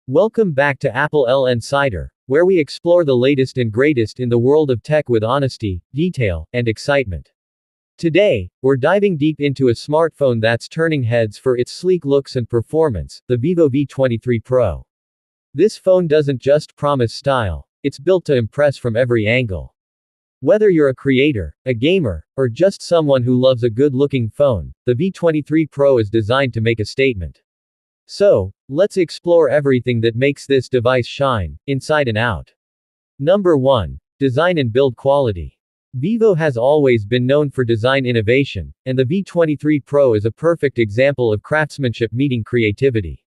Welcome back to applelnsider, where we explore the latest and greatest in the world of tech with honesty, detail, and excitement. Today, we're diving deep into a smartphone that's turning heads for its sleek looks and performance, the Vivo V23 Pro. This phone doesn't just promise style, it's built to impress from every angle. Whether you're a creator, a gamer, or just someone who loves a good-looking phone, the V23 Pro is designed to make a statement. So, let's explore everything that makes this device shine, inside and out. Number 1. Design and build quality. Vivo has always been known for design innovation, and the V23 Pro is a perfect example of craftsmanship meeting creativity.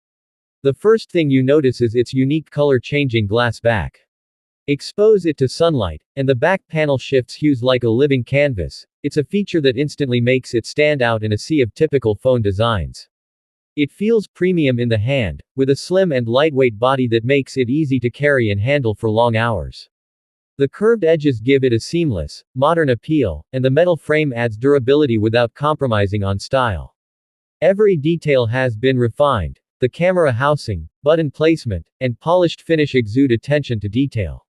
The first thing you notice is its unique color-changing glass back. Expose it to sunlight, and the back panel shifts hues like a living canvas. It's a feature that instantly makes it stand out in a sea of typical phone designs. It feels premium in the hand, with a slim and lightweight body that makes it easy to carry and handle for long hours. The curved edges give it a seamless, modern appeal, and the metal frame adds durability without compromising on style. Every detail has been refined. The camera housing, button placement, and polished finish exude attention to detail.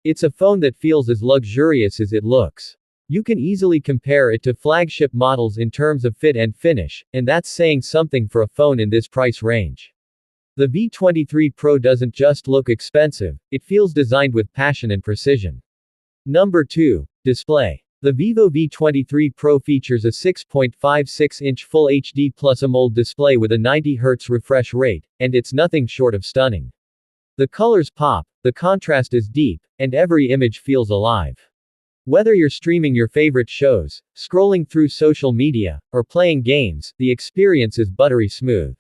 It's a phone that feels as luxurious as it looks. You can easily compare it to flagship models in terms of fit and finish, and that's saying something for a phone in this price range. The V23 Pro doesn't just look expensive, it feels designed with passion and precision. Number 2. Display. The Vivo V23 Pro features a 6.56-inch Full HD Plus Amoled display with a 90Hz refresh rate, and it's nothing short of stunning. The colors pop, the contrast is deep, and every image feels alive. Whether you're streaming your favorite shows, scrolling through social media, or playing games, the experience is buttery smooth.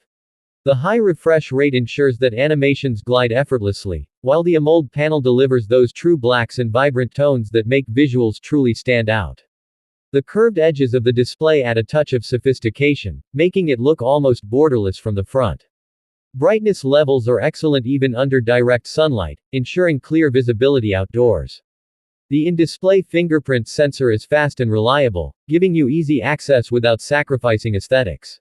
The high refresh rate ensures that animations glide effortlessly, while the Amoled panel delivers those true blacks and vibrant tones that make visuals truly stand out. The curved edges of the display add a touch of sophistication, making it look almost borderless from the front. Brightness levels are excellent even under direct sunlight, ensuring clear visibility outdoors. The in-display fingerprint sensor is fast and reliable, giving you easy access without sacrificing aesthetics.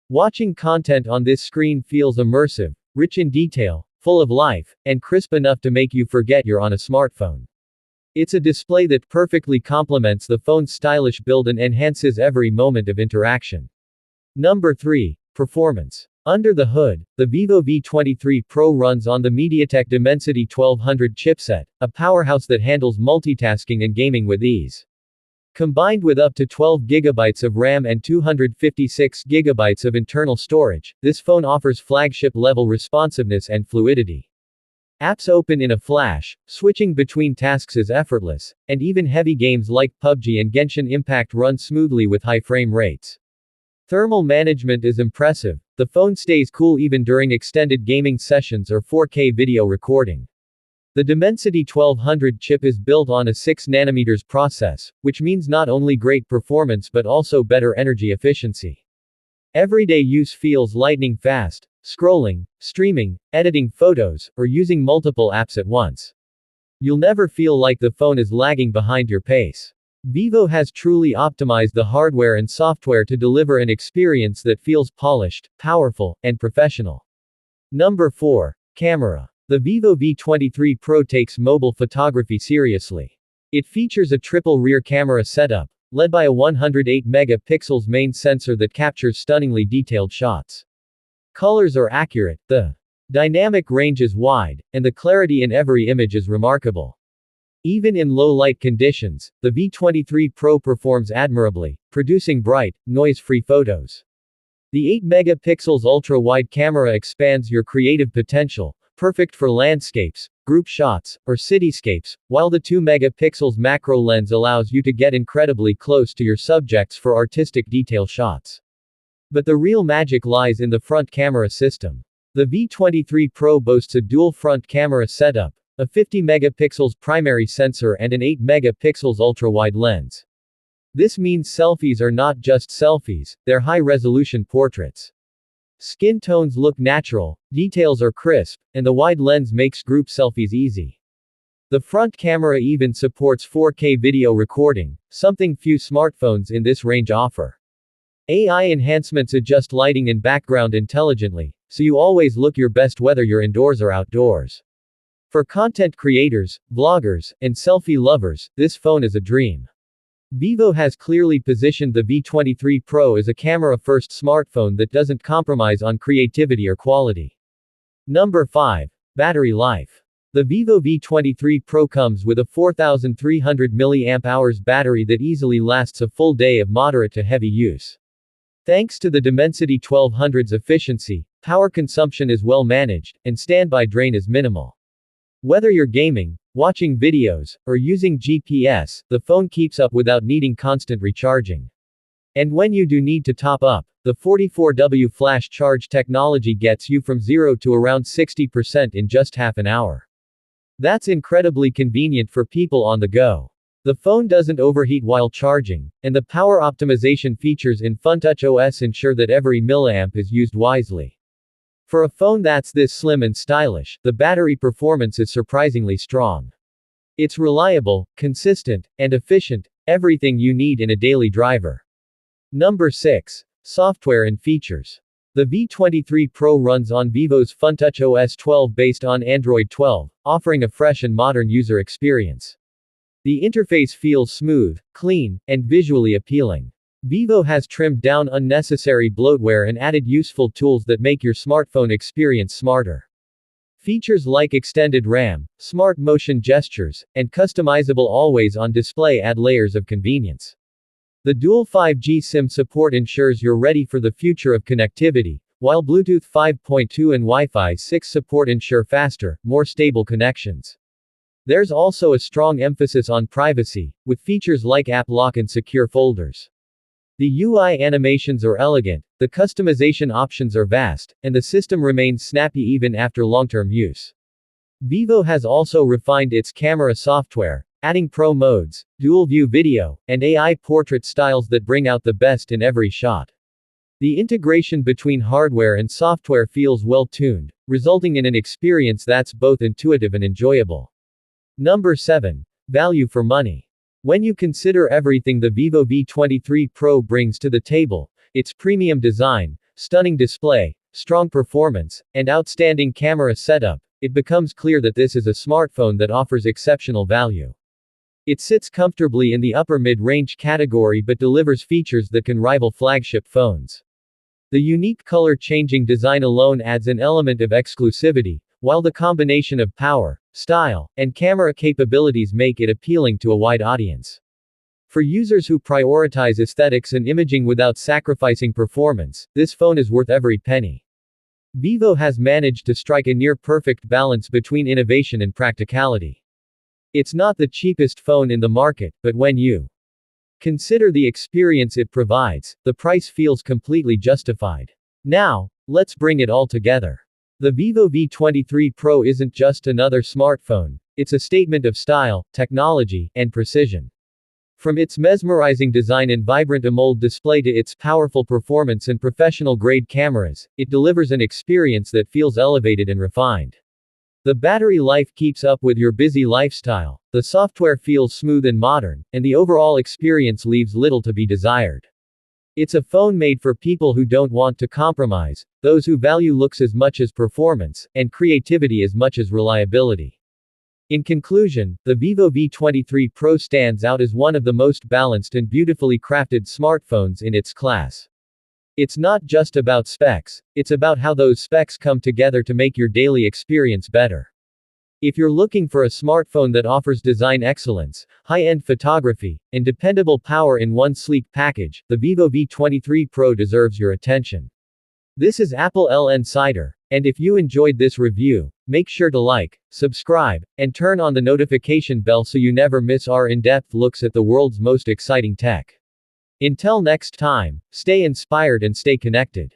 Watching content on this screen feels immersive, rich in detail, full of life, and crisp enough to make you forget you're on a smartphone. It's a display that perfectly complements the phone's stylish build and enhances every moment of interaction. Number 3. Performance. Under the hood, the Vivo V23 Pro runs on the MediaTek Dimensity 1200 chipset, a powerhouse that handles multitasking and gaming with ease. Combined with up to 12 GB of RAM and 256 GB of internal storage, this phone offers flagship-level responsiveness and fluidity. Apps open in a flash, switching between tasks is effortless, and even heavy games like PUBG and Genshin Impact run smoothly with high frame rates. Thermal management is impressive. The phone stays cool even during extended gaming sessions or 4K video recording. The Dimensity 1200 chip is built on a 6nm process, which means not only great performance but also better energy efficiency. Everyday use feels lightning fast, scrolling, streaming, editing photos, or using multiple apps at once. You'll never feel like the phone is lagging behind your pace. Vivo has truly optimized the hardware and software to deliver an experience that feels polished, powerful, and professional. Number 4. Camera. The Vivo V23 Pro takes mobile photography seriously. It features a triple rear camera setup, led by a 108MP main sensor that captures stunningly detailed shots. Colors are accurate, the dynamic range is wide, and the clarity in every image is remarkable. Even in low-light conditions, the V23 Pro performs admirably, producing bright, noise-free photos. The 8MP ultra-wide camera expands your creative potential, perfect for landscapes, group shots, or cityscapes, while the 2MP macro lens allows you to get incredibly close to your subjects for artistic detail shots. But the real magic lies in the front camera system. The V23 Pro boasts a dual front camera setup, a 50MP primary sensor and an 8MP ultra-wide lens. This means selfies are not just selfies, they're high-resolution portraits. Skin tones look natural, details are crisp, and the wide lens makes group selfies easy. The front camera even supports 4K video recording, something few smartphones in this range offer. AI enhancements adjust lighting and background intelligently, so you always look your best whether you're indoors or outdoors. For content creators, vloggers, and selfie lovers, this phone is a dream. Vivo has clearly positioned the V23 Pro as a camera-first smartphone that doesn't compromise on creativity or quality. Number 5. Battery life. The Vivo V23 Pro comes with a 4,300 mAh battery that easily lasts a full day of moderate to heavy use. Thanks to the Dimensity 1200's efficiency, power consumption is well managed, and standby drain is minimal. Whether you're gaming, watching videos, or using GPS, the phone keeps up without needing constant recharging. And when you do need to top up, the 44W flash charge technology gets you from 0 to around 60% in just half an hour. That's incredibly convenient for people on the go. The phone doesn't overheat while charging, and the power optimization features in FunTouch OS ensure that every milliamp is used wisely. For a phone that's this slim and stylish, the battery performance is surprisingly strong. It's reliable, consistent, and efficient, everything you need in a daily driver. Number 6. Software and features. The V23 Pro runs on Vivo's FunTouch OS 12 based on Android 12, offering a fresh and modern user experience. The interface feels smooth, clean, and visually appealing. Vivo has trimmed down unnecessary bloatware and added useful tools that make your smartphone experience smarter. Features like extended RAM, smart motion gestures, and customizable always-on display add layers of convenience. The dual 5G SIM support ensures you're ready for the future of connectivity, while Bluetooth 5.2 and Wi-Fi 6 support ensure faster, more stable connections. There's also a strong emphasis on privacy, with features like app lock and secure folders. The UI animations are elegant, the customization options are vast, and the system remains snappy even after long-term use. Vivo has also refined its camera software, adding pro modes, dual-view video, and AI portrait styles that bring out the best in every shot. The integration between hardware and software feels well-tuned, resulting in an experience that's both intuitive and enjoyable. Number 7. Value for money. When you consider everything the Vivo V23 Pro brings to the table, its premium design, stunning display, strong performance, and outstanding camera setup, it becomes clear that this is a smartphone that offers exceptional value. It sits comfortably in the upper mid-range category but delivers features that can rival flagship phones. The unique color-changing design alone adds an element of exclusivity, while the combination of power, style, and camera capabilities make it appealing to a wide audience. For users who prioritize aesthetics and imaging without sacrificing performance, this phone is worth every penny. Vivo has managed to strike a near-perfect balance between innovation and practicality. It's not the cheapest phone in the market, but when you consider the experience it provides, the price feels completely justified. Now, let's bring it all together. The Vivo V23 Pro isn't just another smartphone, it's a statement of style, technology, and precision. From its mesmerizing design and vibrant Amoled display to its powerful performance and professional-grade cameras, it delivers an experience that feels elevated and refined. The battery life keeps up with your busy lifestyle, the software feels smooth and modern, and the overall experience leaves little to be desired. It's a phone made for people who don't want to compromise, those who value looks as much as performance, and creativity as much as reliability. In conclusion, the Vivo V23 Pro stands out as one of the most balanced and beautifully crafted smartphones in its class. It's not just about specs, it's about how those specs come together to make your daily experience better. If you're looking for a smartphone that offers design excellence, high-end photography, and dependable power in one sleek package, the Vivo V23 Pro deserves your attention. This is applelnsider, and if you enjoyed this review, make sure to like, subscribe, and turn on the notification bell so you never miss our in-depth looks at the world's most exciting tech. Until next time, stay inspired and stay connected.